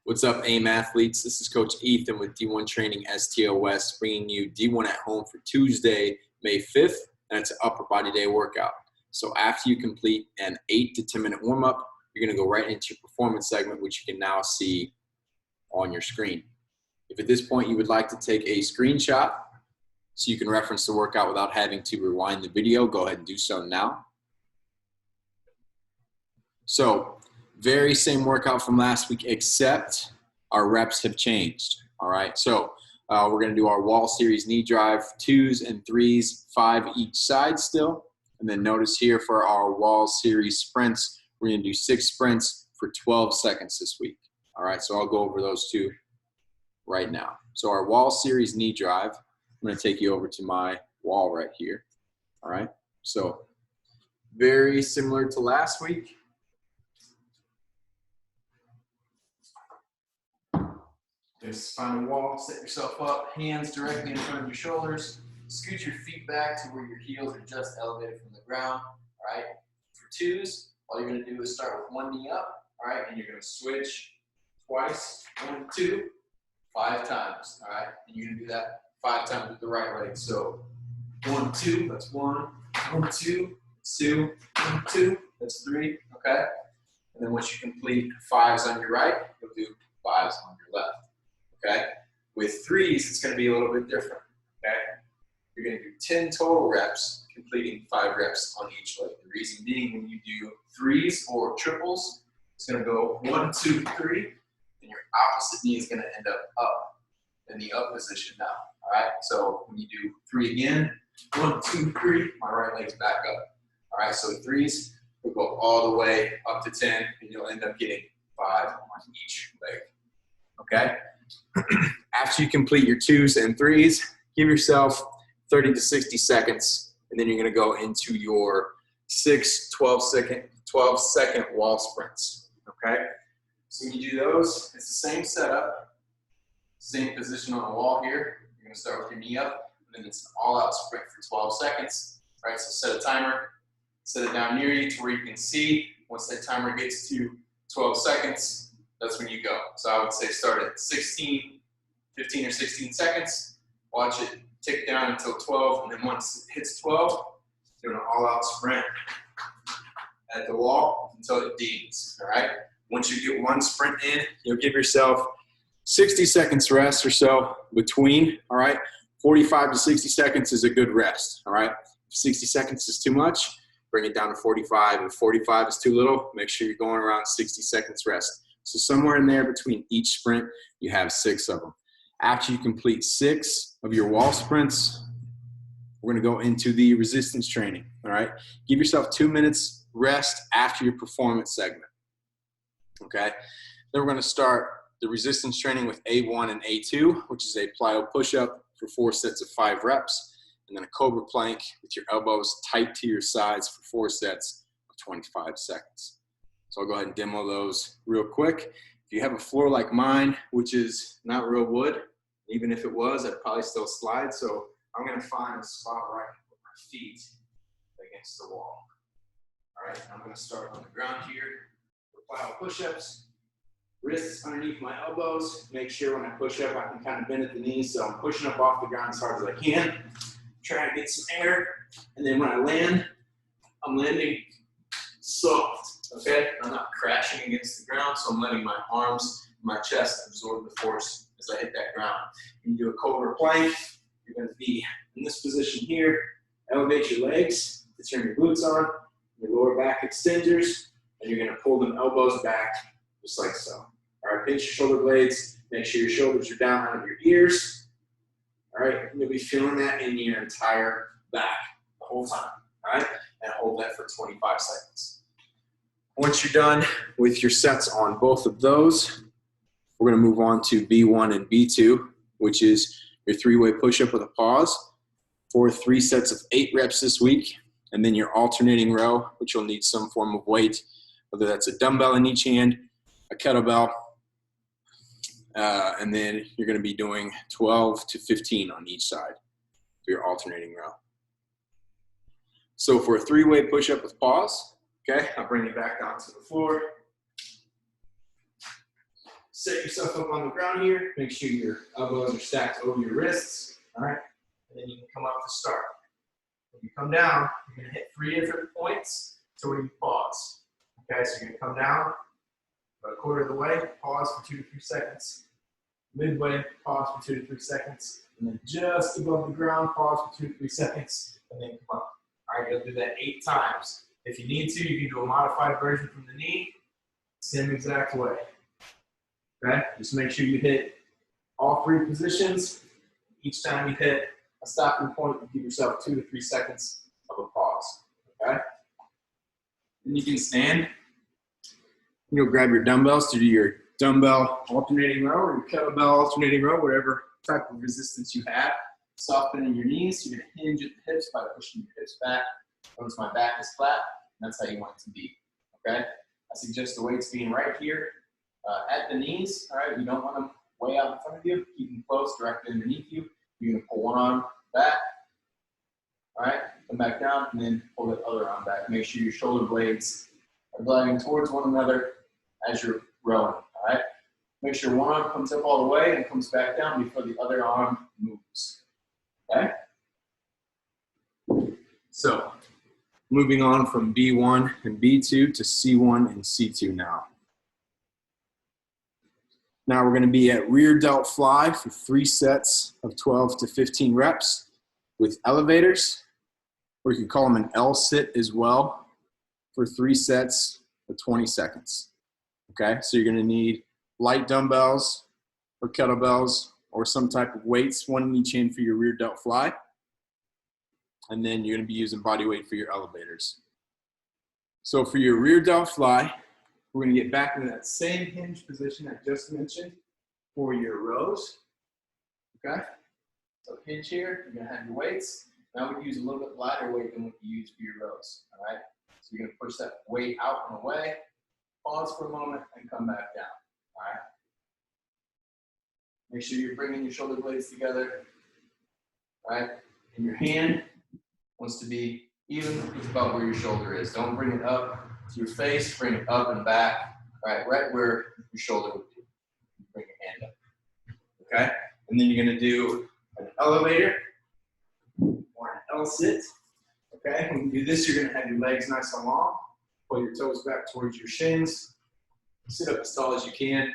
What's up, AIM athletes? This is Coach Ethan with D1 Training STL-West, bringing you D1 at home for Tuesday, May 5th, and it's an upper body day workout. So after you complete an 8 to 10 minute warm-up, you're going to go right into your performance segment, which you can now see on your screen. If at this point you would like to take a screenshot so you can reference the workout without having to rewind the video, go ahead and do so now. So, very same workout from last week, except our reps have changed. All right, so we're going to do our wall series knee drive, 2s and 3s, 5 each side still. And then notice here for our wall series sprints, we're going to do 6 sprints for 12 seconds this week. All right, so I'll go over those two right now. So our wall series knee drive, I'm going to take you over to my wall right here. All right, so very similar to last week. Just find a wall, set yourself up, hands directly in front of your shoulders, scoot your feet back to where your heels are just elevated from the ground, all right? For 2s, all you're gonna do is start with one knee up, all right? And you're gonna switch twice, 1, 2, 5 times, all right? And you're gonna do that 5 times with the right leg. So 1, 2, that's 1, 1, 2, 2, 1, 2, that's 3, okay? And then once you complete 5s on your right, you'll do 5s on your left. Okay, with 3s, it's going to be a little bit different. Okay, you're going to do 10 total reps, completing 5 reps on each leg. The reason being, when you do 3s or triples, it's going to go 1, 2, 3, and your opposite knee is going to end up in the up position now. All right, so when you do 3 again, 1, 2, 3, my right leg's back up. All right, so 3s will go all the way up to 10, and you'll end up getting 5 on each leg. Okay. After you complete your 2s and 3s, give yourself 30 to 60 seconds, and then you're going to go into your 6 12-second wall sprints. Okay? So when you do those, it's the same setup, same position on the wall here. You're going to start with your knee up, and then it's an all-out sprint for 12 seconds. All right, so set a timer, set it down near you to where you can see. Once that timer gets to 12 seconds, that's when you go. So I would say start at 15 or 16 seconds, watch it tick down until 12, and then once it hits 12, do an all-out sprint at the wall until it dings, all right? Once you get one sprint in, you'll give yourself 60 seconds rest or so between, all right? 45 to 60 seconds is a good rest, all right? If 60 seconds is too much, bring it down to 45. If 45 is too little, make sure you're going around 60 seconds rest. So somewhere in there between each sprint, you have 6 of them. After you complete 6 of your wall sprints, we're going to go into the resistance training, all right? Give yourself 2 minutes rest after your performance segment, okay? Then we're going to start the resistance training with A1 and A2, which is a plyo push-up for 4 sets of 5 reps, and then a cobra plank with your elbows tight to your sides for 4 sets of 25 seconds. So I'll go ahead and demo those real quick. If you have a floor like mine, which is not real wood, even if it was, I'd probably still slide. So I'm going to find a spot where I can put my feet against the wall. All right, I'm going to start on the ground here for plyo push-ups. Wrists underneath my elbows. Make sure when I push up, I can kind of bend at the knees. So I'm pushing up off the ground as hard as I can. Trying to get some air. And then when I land, I'm landing soft. Okay, I'm not crashing against the ground, so I'm letting my arms, my chest absorb the force as I hit that ground. When you do a cobra plank, you're going to be in this position here. Elevate your legs to turn your glutes on, your lower back extenders, and you're going to pull them elbows back just like so. All right, pinch your shoulder blades. Make sure your shoulders are down out of your ears. All right, you'll be feeling that in your entire back the whole time. All right, and hold that for 25 seconds. Once you're done with your sets on both of those, we're going to move on to B1 and B2, which is your 3-way push-up with a pause for 3 sets of 8 reps this week, and then your alternating row, which you'll need some form of weight, whether that's a dumbbell in each hand, a kettlebell, and then you're going to be doing 12 to 15 on each side for your alternating row. So for a 3-way push-up with pause, okay, I'll bring it back down to the floor. set yourself up on the ground here. Make sure your elbows are stacked over your wrists. All right. And then you can come up to start. When you come down, you're going to hit 3 different points to where you pause. Okay, so you're going to come down about a quarter of the way, pause for 2 to 3 seconds. Midway, pause for 2 to 3 seconds. And then just above the ground, pause for 2 to 3 seconds. And then come up. All right, you'll do that 8 times. If you need to, you can do a modified version from the knee, same exact way. Okay, just make sure you hit all 3 positions. Each time you hit a stopping point, you give yourself 2 to 3 seconds of a pause. Okay? Then you can stand. You'll grab your dumbbells to do your dumbbell alternating row or your kettlebell alternating row, whatever type of resistance you have. Softening your knees. You're going to hinge at the hips by pushing your hips back. Notice my back is flat. And that's how you want it to be. Okay? I suggest the weights being right here at the knees. All right? You don't want them way out in front of you. Keep them close, directly underneath you. You're going to pull one arm back. All right? Come back down and then pull the other arm back. Make sure your shoulder blades are gliding towards one another as you're rowing. All right? Make sure one arm comes up all the way and comes back down before the other arm moves. Okay? So, moving on from B1 and B2 to C1 and C2 now. Now we're going to be at rear delt fly for 3 sets of 12 to 15 reps with elevators, or you can call them an L sit as well, for 3 sets of 20 seconds. Okay, so you're going to need light dumbbells or kettlebells or some type of weights, one in each hand for your rear delt fly. And then you're going to be using body weight for your elevators. So for your rear delt fly, we're going to get back into that same hinge position I just mentioned for your rows. Okay? So hinge here, you're going to have your weights. Now we use a little bit lighter weight than what you use for your rows. All right? So you're going to push that weight out and away, pause for a moment, and come back down. All right? Make sure you're bringing your shoulder blades together. All right? And your hand wants to be even with about where your shoulder is. Don't bring it up to your face, bring it up and back, right where your shoulder would be. Bring your hand up, okay? And then you're gonna do an elevator or an L sit, okay? When you do this, you're gonna have your legs nice and long, pull your toes back towards your shins, sit up as tall as you can,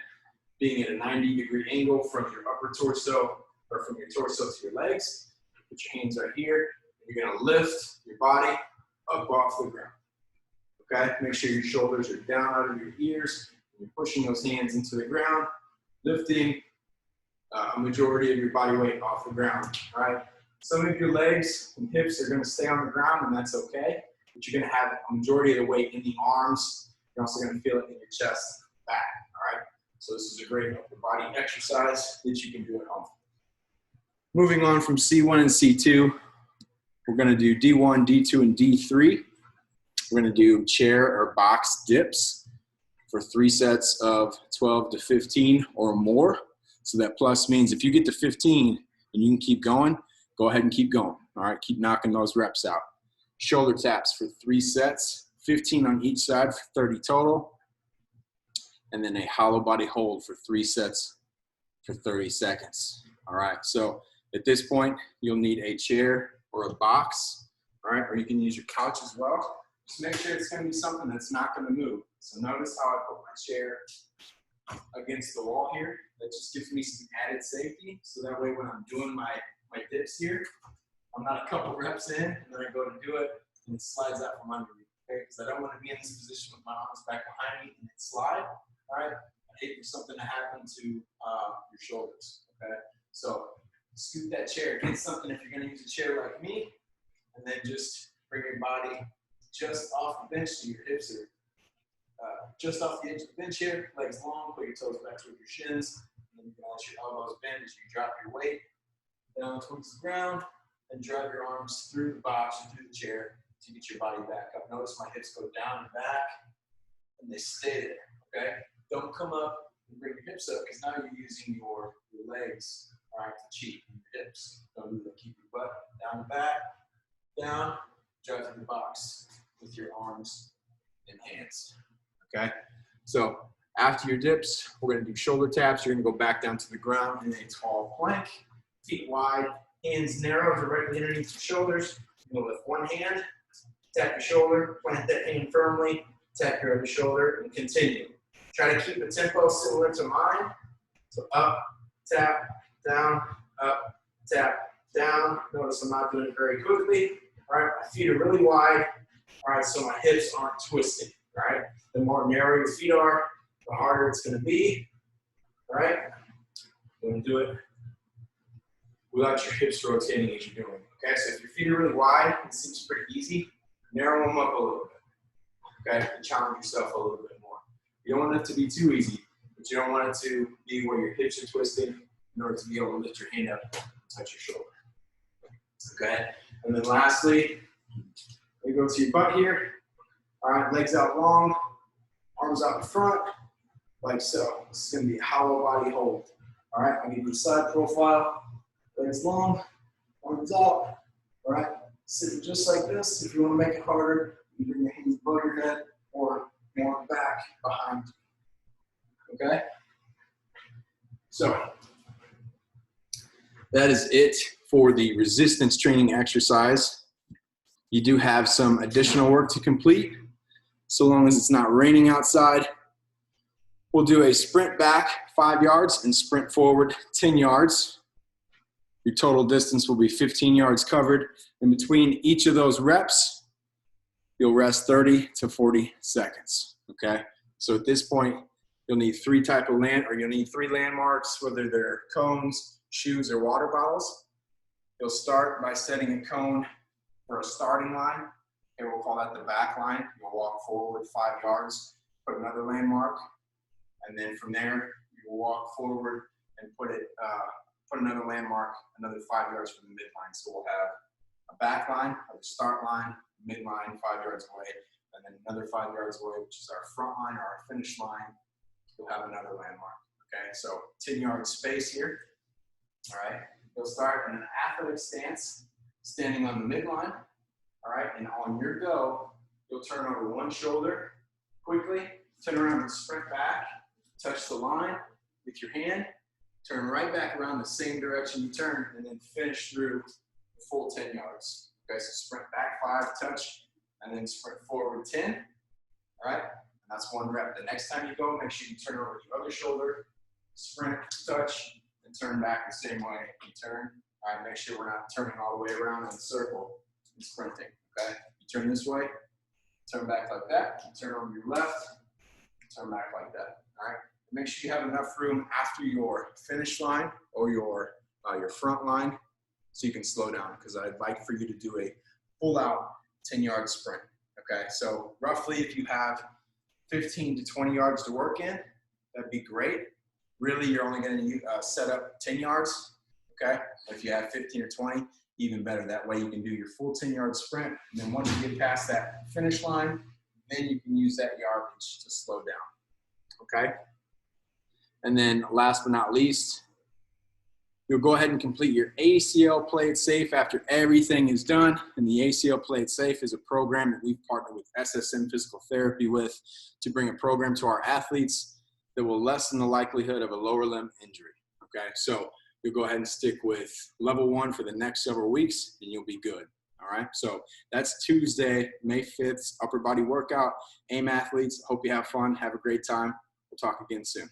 being at a 90-degree angle from your upper torso or from your torso to your legs. Put your hands right here. You're gonna lift your body up off the ground. Okay, make sure your shoulders are down out of your ears. You're pushing those hands into the ground, lifting a majority of your body weight off the ground. All right, some of your legs and hips are going to stay on the ground, and that's okay. But you're going to have a majority of the weight in the arms. You're also going to feel it in your chest, back. All right, so this is a great upper body exercise that you can do at home. Moving on from C1 and C2, we're going to do D1, D2, and D3. We're going to do chair or box dips for 3 sets of 12 to 15 or more. So that plus means if you get to 15 and you can keep going, go ahead and keep going. All right, keep knocking those reps out. Shoulder taps for 3 sets, 15 on each side for 30 total. And then a hollow body hold for 3 sets for 30 seconds. All right, so at this point, you'll need a chair or a box, all right, or you can use your couch as well. Just make sure it's going to be something that's not going to move. So notice how I put my chair against the wall here. That just gives me some added safety. So that way when I'm doing my dips here, I'm not a couple reps in, and then I go to do it, and it slides out from under me. Okay? Because I don't want to be in this position with my arms back behind me and it slide. All right? I hate for something to happen to your shoulders. Okay? So scoot that chair against something if you're going to use a chair like me, and then just bring your body just off the bench so your hips are just off the edge of the bench here, legs long, put your toes back towards your shins, and then you can let your elbows bend as you drop your weight down towards the ground, and drive your arms through the box and through the chair to get your body back up. Notice my hips go down and back, and they stay there, okay? Don't come up and bring your hips up, because now you're using your legs, all right, to cheat your hips. Don't do that. Keep your butt down and back, down, drive through the box with your arms and hands. Okay, so After your dips, we're gonna do shoulder taps. You're gonna go back down to the ground in a tall plank, feet wide, hands narrow directly underneath your shoulders. You're gonna lift one hand, tap your shoulder, plant that hand firmly, tap your other shoulder, and continue. Try to keep a tempo similar to mine. So up, tap, down, up, tap, down. Notice I'm not doing it very quickly. All right, my feet are really wide. All right, so my hips aren't twisted. All right, the more narrow your feet are, the harder it's going to be. All right, I'm going to do it without your hips rotating as you're doing it. Okay, so if your feet are really wide, it seems pretty easy. Narrow them up a little bit. Okay, and challenge yourself a little bit more. You don't want it to be too easy, but you don't want it to be where your hips are twisted in order to be able to lift your hand up and touch your shoulder. Okay, and then lastly, you go to your butt here. All right, legs out long, arms out in front, like so. This is going to be a hollow body hold. All right, I'll give you a side profile. Legs long, arms out. All right, sitting just like this. If you want to make it harder, you can bring your hands above your head or more back behind you. Okay? So, that is it for the resistance training exercise. You do have some additional work to complete. So long as it's not raining outside, we'll do a sprint back 5 yards and sprint forward 10 yards. Your total distance will be 15 yards covered. In between each of those reps, you'll rest 30 to 40 seconds, okay? So at this point, you'll need three landmarks, whether they're cones, shoes, or water bottles. You'll start by setting a cone for a starting line. Okay, we'll call that the back line. You'll walk forward 5 yards, put another landmark, and then from there, you'll walk forward and put another landmark, another 5 yards from the midline. So we'll have a back line, or the start line, midline 5 yards away, and then another 5 yards away, which is our front line or our finish line. We'll have another landmark. Okay, so 10-yard space here. All right, you'll start in an athletic stance, standing on the midline. All right, and on your go, you'll turn over one shoulder quickly, turn around and sprint back, touch the line with your hand, turn right back around the same direction you turned, and then finish through the full 10 yards. Okay, so sprint back 5, touch, and then sprint forward 10. All right, and that's one rep. The next time you go, make sure you turn over your other shoulder, sprint, touch, and turn back the same way you turn. All right, make sure we're not turning all the way around in a circle and sprinting. Okay, you turn this way, turn back like that, you turn over your left, turn back like that. All right, make sure you have enough room after your finish line or your front line so you can slow down, because I'd like for you to do a full out 10-yard sprint. Okay, so roughly if you have 15 to 20 yards to work in, that'd be great. Really, you're only going to set up 10 yards. Okay, if you have 15 or 20, even better. That way you can do your full 10-yard sprint, and then once you get past that finish line, then you can use that yardage to slow down. Okay, and then last but not least, you'll go ahead and complete your ACL Play It Safe after everything is done. And the ACL Play It Safe is a program that we've partnered with SSM Physical Therapy with to bring a program to our athletes that will lessen the likelihood of a lower limb injury. Okay, so you'll go ahead and stick with level 1 for the next several weeks, and you'll be good. All right, so that's Tuesday, May 5th, upper body workout. AIM athletes, hope you have fun. Have a great time. We'll talk again soon.